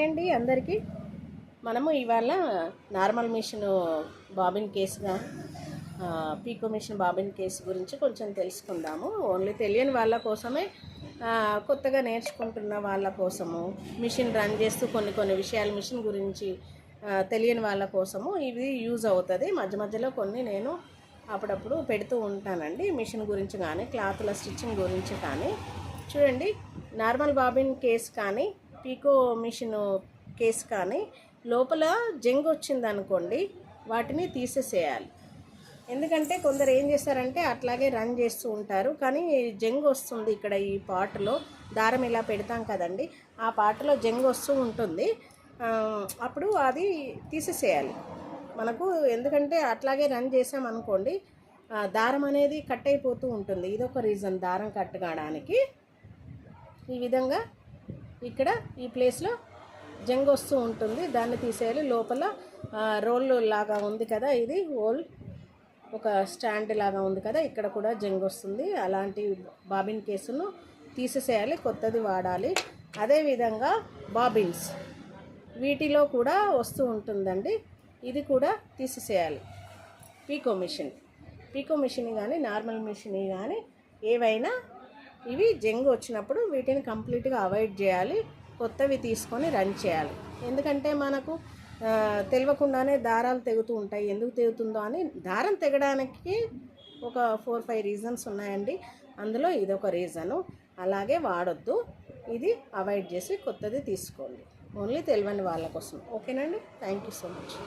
Hi అండి అందరికీ. మనము ఇవాళ నార్మల్ మిషన్ బాబిన్ కేసుగా పీకో మిషన్ బాబిన్ కేసు గురించి కొంచెం తెలుసుకుందాము. ఓన్లీ తెలియని వాళ్ళ కోసమే, కొత్తగా నేర్చుకుంటున్న వాళ్ళ కోసము, మిషన్ రన్ చేస్తూ కొన్ని విషయాలు మిషన్ గురించి తెలియని వాళ్ళ కోసము ఇది యూజ్ అవుతుంది. మధ్య మధ్యలో కొన్ని నేను అప్పుడప్పుడు పెడుతూ ఉంటానండి, మిషన్ గురించి కానీ క్లాతుల స్టిచ్చింగ్ గురించి కానీ. చూడండి, నార్మల్ బాబిన్ కేస్ కానీ పీకో మిషన్ కేస్ కానీ లోపల జంగ్ వచ్చిందనుకోండి, వాటిని తీసేసేయాలి. ఎందుకంటే కొందరు ఏం చేస్తారంటే అట్లాగే రన్ చేస్తూ ఉంటారు, కానీ జంగ్ వస్తుంది. ఇక్కడ ఈ పాటులో దారం ఇలా పెడతాం కదండి, ఆ పాటులో జంగ్ వస్తూ ఉంటుంది. అప్పుడు అది తీసేసేయాలి మనకు. ఎందుకంటే అట్లాగే రన్ చేసామనుకోండి, దారం అనేది కట్ అయిపోతూ ఉంటుంది. ఇదొక రీజన్ దారం కట్ కావడానికి. ఈ విధంగా ఇక్కడ ఈ ప్లేస్లో జంగ్ వస్తూ ఉంటుంది, దాన్ని తీసేయాలి. లోపల రోల్ లాగా ఉంది కదా, ఇది హోల్ ఒక స్టాండ్ లాగా ఉంది కదా, ఇక్కడ కూడా జంగ్ వస్తుంది. అలాంటి బాబిన్ కేసును తీసేసేయాలి, కొత్తది వాడాలి. అదేవిధంగా బాబిన్స్ వీటిలో కూడా వస్తూ ఉంటుందండి, ఇది కూడా తీసేసేయాలి. పీకో మిషన్ కానీ నార్మల్ మిషన్ కానీ ఏవైనా ఇవి జంగ్ వచ్చినప్పుడు వీటిని కంప్లీట్గా అవాయిడ్ చేయాలి, కొత్తవి తీసుకొని రన్ చేయాలి. ఎందుకంటే మనకు తెలియకుండానే దారాలు తెగుతూ ఉంటాయి. ఎందుకు తెగుతుందో అని, దారం తెగడానికి ఒక 4-5 రీజన్స్ ఉన్నాయండి, అందులో ఇదొక రీజను. అలాగే వాడొద్దు, ఇది అవాయిడ్ చేసి కొత్తది తీసుకోండి, ఓన్లీ తెలియని వాళ్ళ కోసం. ఓకేనండి, థ్యాంక్ యూ సో మచ్.